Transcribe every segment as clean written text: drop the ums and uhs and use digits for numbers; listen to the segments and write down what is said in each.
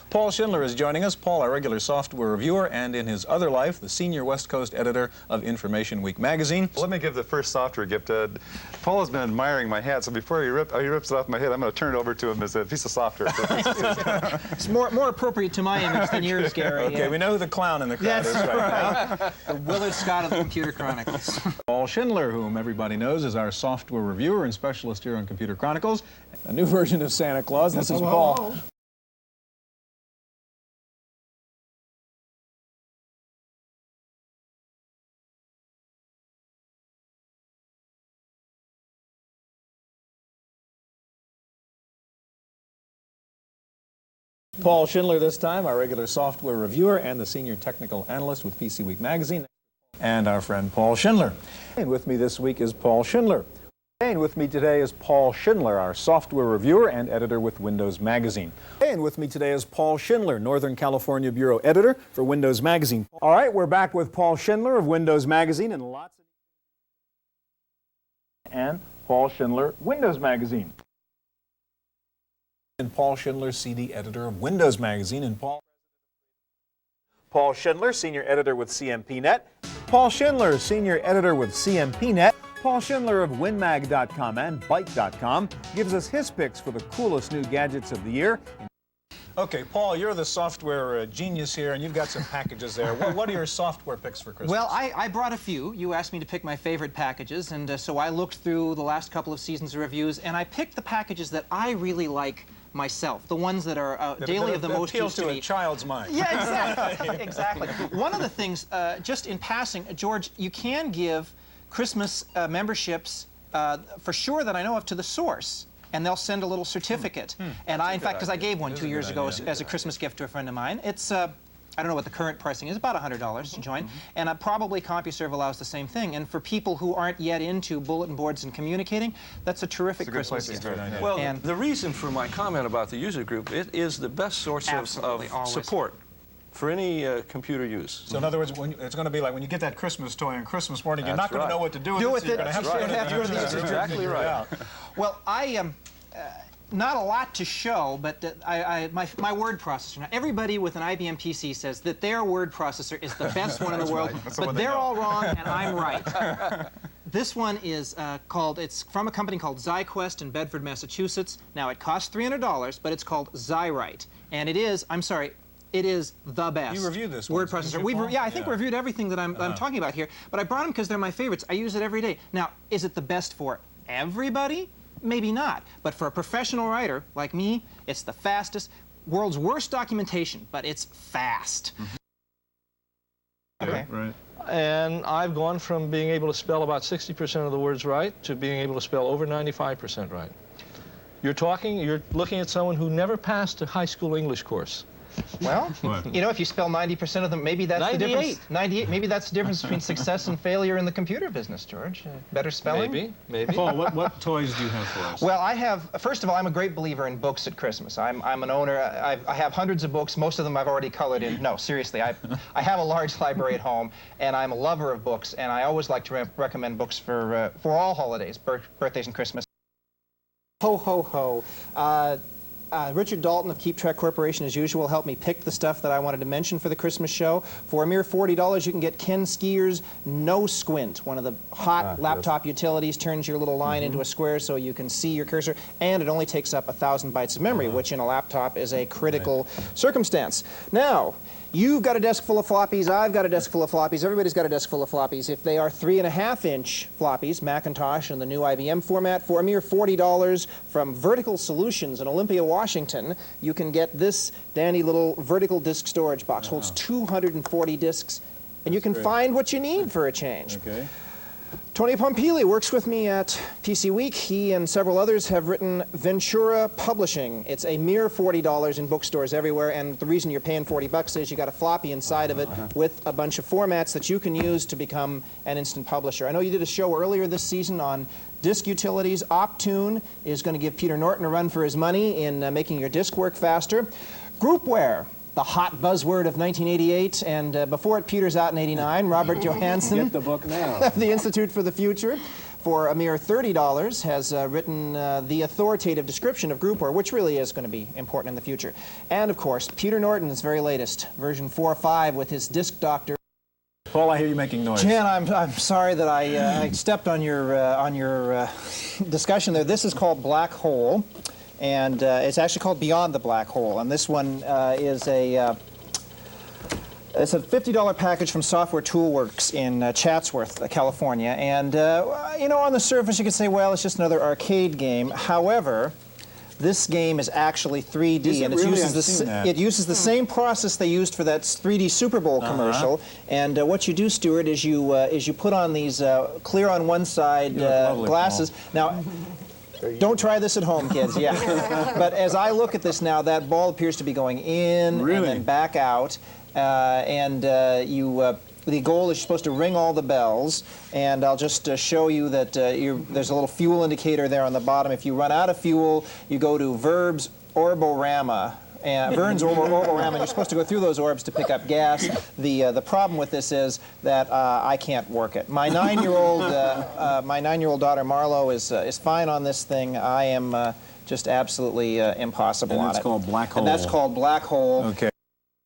Paul Schindler is joining us. Paul, our regular software reviewer, and in his other life, the senior West Coast editor of Information Week magazine. Let me give the first software gift. Paul has been admiring my hat, so before he rips it off my head, I'm going to turn it over to him as a piece of software. It's more appropriate to my image than yours, Gary. Okay, yeah. We know who the clown in the crowd is right now. The Willard Scott of the Computer Chronicles. Paul Schindler, whom everybody knows, is our software reviewer and specialist here on Computer Chronicles. A new version of Santa Claus. This is Paul. Paul Schindler this time, our regular software reviewer and the senior technical analyst with PC Week magazine, and our friend Paul Schindler. And with me this week is Paul Schindler. And with me today is Paul Schindler, our software reviewer and editor with Windows Magazine. And with me today is Paul Schindler, Northern California Bureau Editor for Windows Magazine. All right, we're back with Paul Schindler of Windows Magazine and Paul Schindler, Windows Magazine. And Paul Schindler, CD editor of Windows Magazine, and Paul Schindler, senior editor with CMPnet. Paul Schindler, senior editor with CMPnet. Paul Schindler of WinMag.com and Byte.com gives us his picks for the coolest new gadgets of the year. Okay, Paul, you're the software genius here, and you've got some packages there. What are your software picks for Christmas? Well, I brought a few. You asked me to pick my favorite packages, and so I looked through the last couple of seasons of reviews, and I picked the packages that I really like myself, the ones that are daily of the most use to me. Appeal to a child's mind. Yeah, exactly. Exactly. One of the things, just in passing, George, you can give Christmas memberships for sure that I know of to the Source, and they'll send a little certificate. And in fact, because I gave one 2 years ago as a Christmas gift to a friend of mine. It's I don't know what the current pricing is, about $100 to join. And probably CompuServe allows the same thing. And for people who aren't yet into bulletin boards and communicating, that's a terrific Christmas gift. Well, the reason for my comment about the user group, it is the best source of support for any computer use. So in other words, it's going to be like when you get that Christmas toy on Christmas morning, you're not going to know what to do with it. That's exactly right. Well, not a lot to show, but my word processor. Now, everybody with an IBM PC says that their word processor is the best one in the world, but they're all wrong, and I'm right. This one is it's from a company called XyQuest in Bedford, Massachusetts. Now, it costs $300, but it's called XyWrite, and it is the best. You reviewed this word processor. I think we reviewed everything that I'm talking about here, but I brought them because they're my favorites. I use it every day. Now, is it the best for everybody? Maybe not, but for a professional writer like me, it's the fastest. World's worst documentation, but it's fast. Okay. Right. And I've gone from being able to spell about 60% of the words right to being able to spell over 95% right. You're looking at someone who never passed a high school English course. Well, you know, if you spell 90% of them, maybe that's the difference. 98. Maybe that's the difference between success and failure in the computer business, George. Better spelling? Maybe. Paul, what toys do you have for us? Well, first of all, I'm a great believer in books at Christmas. I'm an owner. I have hundreds of books. Most of them I've already colored in. No, seriously, I have a large library at home, and I'm a lover of books, and I always like to recommend books for all holidays, birthdays and Christmas. Ho, ho, ho. Richard Dalton of Keep Track Corporation, as usual, helped me pick the stuff that I wanted to mention for the Christmas show. For a mere $40, you can get Ken Skier's No Squint, one of the hot laptop utilities, turns your little line into a square so you can see your cursor, and it only takes up 1,000 bytes of memory, which in a laptop is a critical circumstance. Now, you've got a desk full of floppies, I've got a desk full of floppies, everybody's got a desk full of floppies. If they are 3.5-inch floppies, Macintosh and the new IBM format, for a mere $40 from Vertical Solutions in Olympia, Washington, you can get this dandy little vertical disk storage box. Holds 240 disks, and you can find what you need for a change. Okay. Tony Pompili works with me at PC Week. He and several others have written Ventura Publishing. It's a mere $40 in bookstores everywhere, and the reason you're paying $40 is you got a floppy inside of it with a bunch of formats that you can use to become an instant publisher. I know you did a show earlier this season on disk utilities. Optune is going to give Peter Norton a run for his money in making your disk work faster. Groupware. the hot buzzword of 1988, and before it peters out in '89, Robert Johansson, Get the book now. the Institute for the Future, for a mere $30, has written the authoritative description of group war, which really is going to be important in the future. And, of course, Peter Norton's very latest, version 4.5, with his Disc Doctor. Paul, I hear you making noise. Jan, I'm sorry that I stepped on your discussion there. This is called Black Hole, and it's actually called Beyond the Black Hole. And this one is it's a $50 package from Software Toolworks in Chatsworth, California. And you know, on the surface, you could say, well, it's just another arcade game. However, this game is actually 3D, and it uses the same process they used for that 3D Super Bowl commercial. And what you do, Stuart, is you put on these clear on one side glasses. Paul. Now, don't try this at home, kids. Yeah. But as I look at this now, that ball appears to be going in and then back out, the goal is you're supposed to ring all the bells, and I'll just show you that there's a little fuel indicator there on the bottom. If you run out of fuel, you go to Vern's Orborama, and you're supposed to go through those orbs to pick up gas. The problem with this is that I can't work it. My 9-year-old daughter Marlo is fine on this thing. I am just absolutely impossible on it. And that's called Black Hole. And that's called Black Hole. Okay.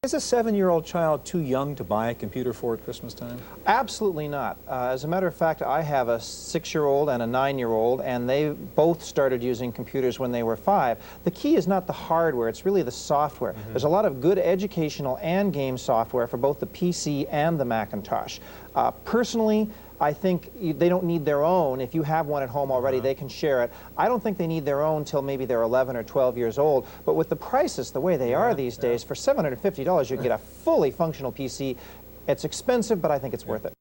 Is a 7-year-old child too young to buy a computer for at Christmas time? Absolutely not. As a matter of fact, I have a 6-year-old and a 9-year-old, and they both started using computers when they were 5. The key is not the hardware, it's really the software. There's a lot of good educational and game software for both the PC and the Macintosh. Personally, I think they don't need their own. If you have one at home already, they can share it. I don't think they need their own till maybe they're 11 or 12 years old. But with the prices the way they are these days, for $750, you can get a fully functional PC. It's expensive, but I think it's worth it.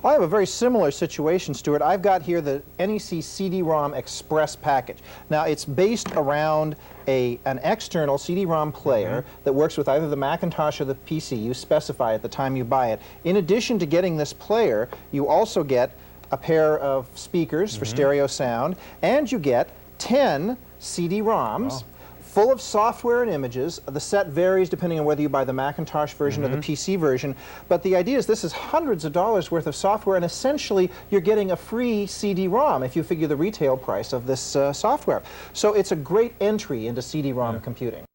I have a very similar situation, Stuart. I've got here the NEC CD-ROM Express package. Now, it's based around an external CD-ROM player that works with either the Macintosh or the PC. You specify at the time you buy it. In addition to getting this player, you also get a pair of speakers for stereo sound, and you get 10 CD-ROMs. Full of software and images. The set varies depending on whether you buy the Macintosh version or the PC version, but the idea is this is hundreds of dollars worth of software, and essentially you're getting a free CD-ROM if you figure the retail price of this software. So it's a great entry into CD-ROM computing.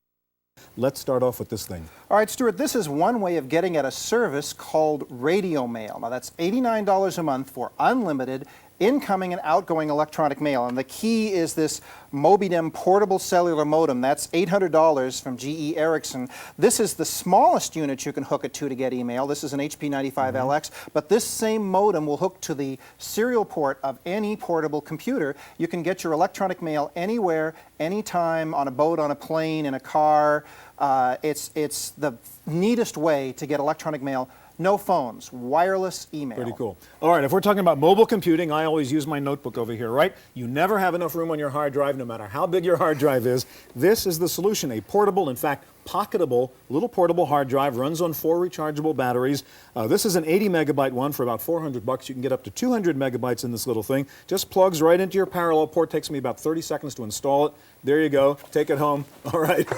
Let's start off with this thing. All right, Stuart, this is one way of getting at a service called Radio Mail. Now, that's $89 a month for unlimited incoming and outgoing electronic mail. And the key is this Mobidem portable cellular modem. That's $800 from GE Ericsson. This is the smallest unit you can hook it to get email. This is an HP 95LX, but this same modem will hook to the serial port of any portable computer. You can get your electronic mail anywhere, anytime, on a boat, on a plane, in a car. It's the neatest way to get electronic mail. No phones, wireless email. Pretty cool. All right, if we're talking about mobile computing, I always use my notebook over here, right? You never have enough room on your hard drive, no matter how big your hard drive is. This is the solution, a portable, in fact, pocketable, little portable hard drive, runs on 4 rechargeable batteries. This is an 80 megabyte one for about $400. You can get up to 200 megabytes in this little thing. Just plugs right into your parallel port. Takes me about 30 seconds to install it. There you go. Take it home. All right.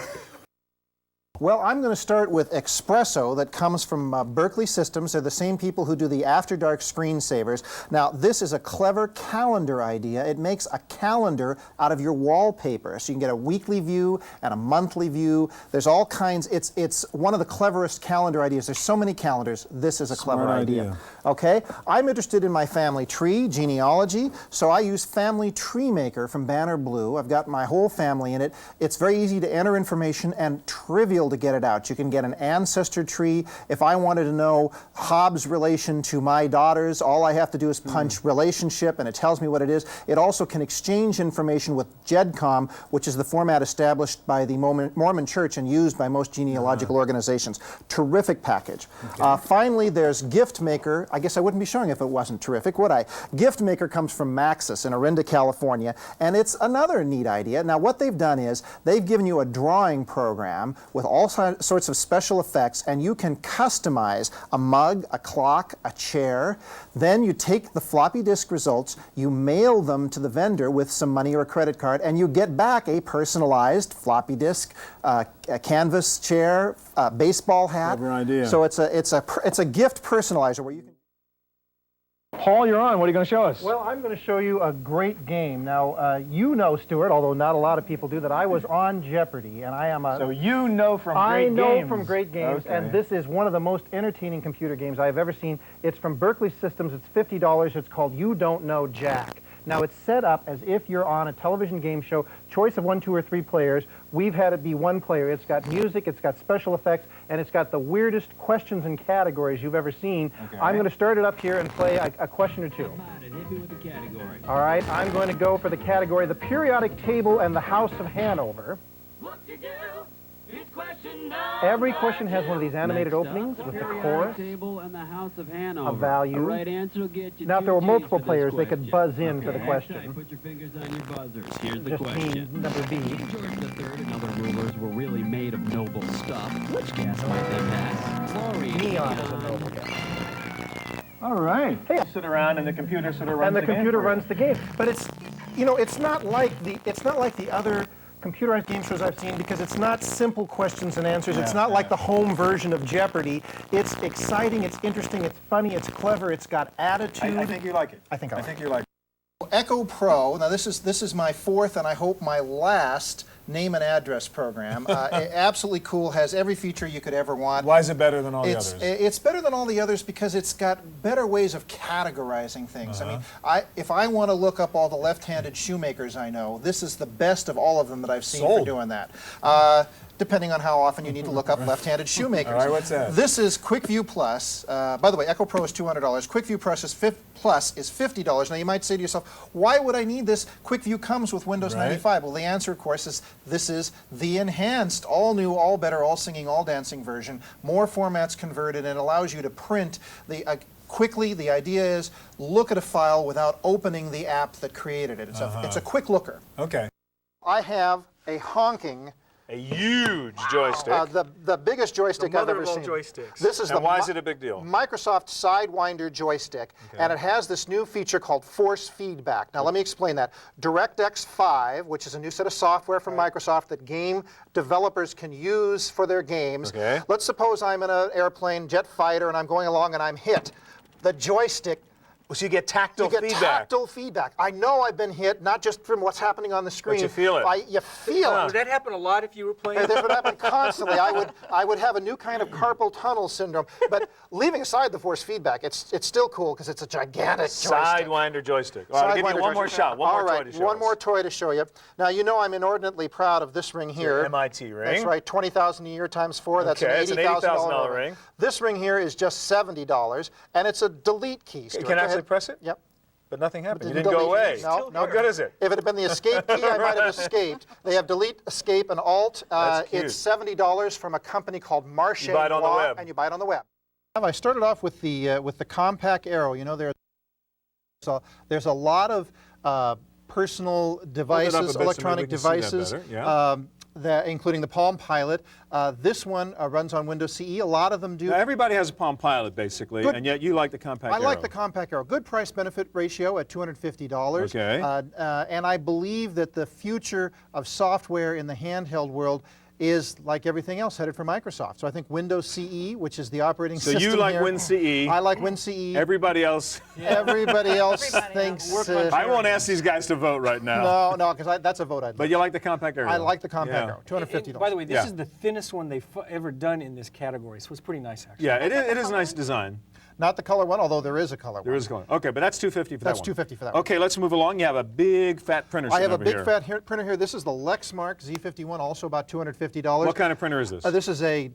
Well, I'm going to start with Espresso that comes from Berkeley Systems. They're the same people who do the After Dark screensavers. Now, this is a clever calendar idea. It makes a calendar out of your wallpaper. So you can get a weekly view and a monthly view. There's all kinds. It's one of the cleverest calendar ideas. There's so many calendars. This is a clever idea. Okay? I'm interested in my family tree, genealogy, so I use Family Tree Maker from Banner Blue. I've got my whole family in it. It's very easy to enter information and trivial to get it out. You can get an ancestor tree. If I wanted to know Hobbs' relation to my daughters, all I have to do is punch relationship and it tells me what it is. It also can exchange information with GEDCOM, which is the format established by the Mormon Church and used by most genealogical organizations. Terrific package. Finally, there's Gift Maker. I guess I wouldn't be showing if it wasn't terrific, would I? Gift Maker comes from Maxis in Orinda, California, and it's another neat idea. Now, what they've done is they've given you a drawing program with all all sorts of special effects, and you can customize a mug, a clock, a chair. Then you take the floppy disk results, you mail them to the vendor with some money or a credit card, and you get back a personalized floppy disk, a canvas chair, a baseball hat. Clever idea. So it's a gift personalizer where you can. Paul, you're on. What are you going to show us? Well, I'm going to show you a great game. Now, you know, Stuart, although not a lot of people do, that I was on Jeopardy, and I am a... So you know from great games. I know from great games, Okay. and this is one of the most entertaining computer games I've ever seen. It's from Berkeley Systems. It's $50. It's called You Don't Know Jack. Now, it's set up as if you're on a television game show, choice of 1, 2, or 3 players. We've had it be 1 player. It's got music, it's got special effects, and it's got the weirdest questions and categories you've ever seen. Okay. I'm going to start it up here and play a question or two. All right, I'm going to go for the category, the periodic table and the House of Hanover. Every question has one of these animated openings with the chorus, a value. Now, if there were multiple players, they could buzz in for the question. Put your fingers on your buzzers. Here's the Just question. mean number B. George III and other rulers were really made of noble stuff. Which gas might they pass? Chlorine. Neon is a noble gas. All right. Hey, sit around and the computer sort of runs And the game computer for you. runs the game. But it's, you know, it's not like the other computerized game shows I've seen, because it's not simple questions and answers. It's not like the home version of Jeopardy. It's exciting, it's interesting, it's funny, it's clever, it's got attitude. I think you like it. I think I think you like it. Echo Pro, now this is my 4th and I hope my last name and address program. Absolutely cool, has every feature you could ever want. Why is it better than all the others? It's better than all the others because it's got better ways of categorizing things. I mean, if I want to look up all the left-handed shoemakers I know, this is the best of all of them that I've seen for doing that. Depending on how often you need to look up left-handed shoemakers. All right, what's that? This is QuickView Plus. By the way, Echo Pro is $200. QuickView Plus is $50. Now you might say to yourself, why would I need this? QuickView comes with Windows 95. Well, the answer, of course, is this is the enhanced, all new, all better, all singing, all dancing version. More formats converted, and it allows you to print the quickly. The idea is look at a file without opening the app that created it. It's a quick looker. Okay. I have a honking. A huge joystick. The biggest joystick I've ever seen. joysticks. This is and why is it a big deal? Microsoft Sidewinder joystick, and it has this new feature called force feedback. Now let me explain that. DirectX 5, which is a new set of software from Microsoft that game developers can use for their games. Okay. Let's suppose I'm in an airplane, jet fighter, and I'm going along and I'm hit. The joystick. So you get tactile feedback. You get tactile feedback. I know I've been hit, not just from what's happening on the screen. But you feel it. You feel it. Would that happen a lot if you were playing? This would happen constantly. I would have a new kind of carpal tunnel syndrome. But leaving aside the force feedback, it's still cool because it's a gigantic joystick. Sidewinder joystick. All right, I'll give you one more shot. One more toy to show one us. more toy to show you. Now, you know I'm inordinately proud of this ring here. Your MIT ring. That's right, 20,000 a year times 4. That's Okay, an it's an $80,000 $80,000 ring. This ring here is just $70, and it's a delete key. You Stuart. can Go actually ahead. press it? Yep. But nothing happened. You Didn't didn't go delete. away. No, How good is it? If it had been the escape key, I might have escaped. They have delete, escape, and alt. That's cute. It's $70 from a company called Marche. You buy it on the web. And you buy it on the web. I started off with the Compaq Aero. You know, there's a lot of personal devices, electronic devices. Including the Palm Pilot. This one runs on Windows CE. A lot of them do. Now, everybody has a Palm Pilot, basically, and yet you like the Compaq Aero. I like the Compaq Aero. Good price-benefit ratio at $250. Okay. And I believe that the future of software in the handheld world is, like everything else, headed for Microsoft. So I think Windows CE, which is the operating system So you like here, WinCE. I like WinCE. Everybody else. Everybody else thinks. I won't ask these guys to vote right now. No, because that's a vote I'd like. But you like the Compaq Aero. I like the Compaq Aero. $250. By the way, this is the thinnest one they've ever done in this category, so it's pretty nice, actually. Yeah, it is a nice design. Not the color one, although there is a color one. There is a color. Okay, but that's $250 for that one. That's $250 for that one. Okay, let's move along. You have a big fat printer I have a over big here. fat printer here. This is the Lexmark Z51, also about $250. What kind of printer is this? This is a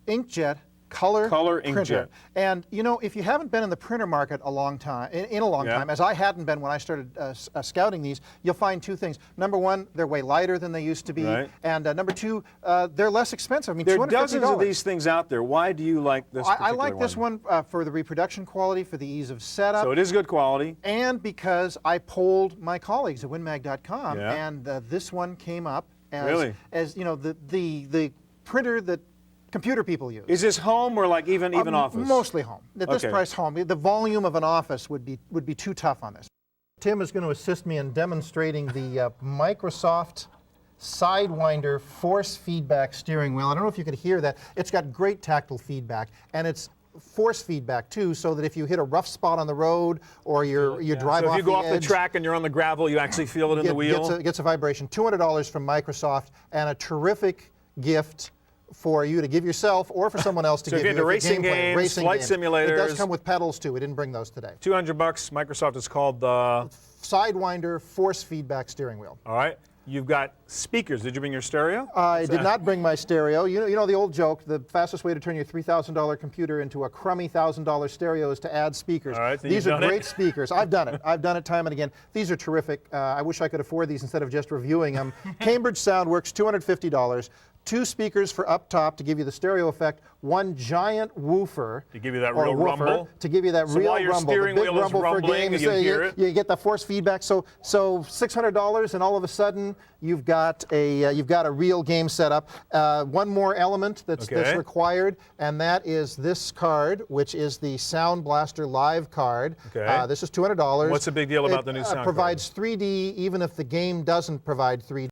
inkjet color printer. inkjet. And you know, if you haven't been in the printer market a long time, in a long time, as I hadn't been when I started scouting these, you'll find two things. Number one, they're way lighter than they used to be, and number two, they're less expensive. I mean, there are $250. dozens of these things out there. Why do you like this particular I like this one for the reproduction quality, for the ease of setup. So it is good quality. And because I polled my colleagues at winmag.com, and this one came up as, as you know, the printer that computer people use. Is this home or like even office? Mostly home. At this Okay. price, home. The volume of an office would be too tough on this. Tim is going to assist me in demonstrating the Microsoft Sidewinder force feedback steering wheel. I don't know if you can hear that. It's got great tactile feedback, and it's force feedback too, so that if you hit a rough spot on the road or you drive So off if you go off the edge, track and you're on the gravel, you actually feel it in the wheel? gets a vibration. $200 from Microsoft, and a terrific gift for you to give yourself or for someone else to So give if you're you. into racing games, flight It simulators. does come with pedals too. We didn't bring those today. $200. Microsoft is called the... Sidewinder force feedback steering wheel. All right. You've got speakers. Did you bring your stereo? I did not bring my stereo. You know the old joke, the fastest way to turn your $3,000 computer into a crummy $1,000 stereo is to add speakers. All right, so These you've are done great it. speakers. I've done it. I've done it time and again. These are terrific. I wish I could afford these instead of just reviewing them. Cambridge Soundworks, $250. 2 speakers for up top to give you the stereo effect, 1 giant woofer. To give you that or real woofer rumble. To give you that So real while your rumble. steering the big wheel is rumble for rumbling games. and you hear it. You get the force feedback. So $600, and all of a sudden you've got a real game setup. One more element that's required, and that is this card, which is the Sound Blaster Live card. Okay. This is $200. What's the big deal about the new sound card? Provides 3D even if the game doesn't provide 3D.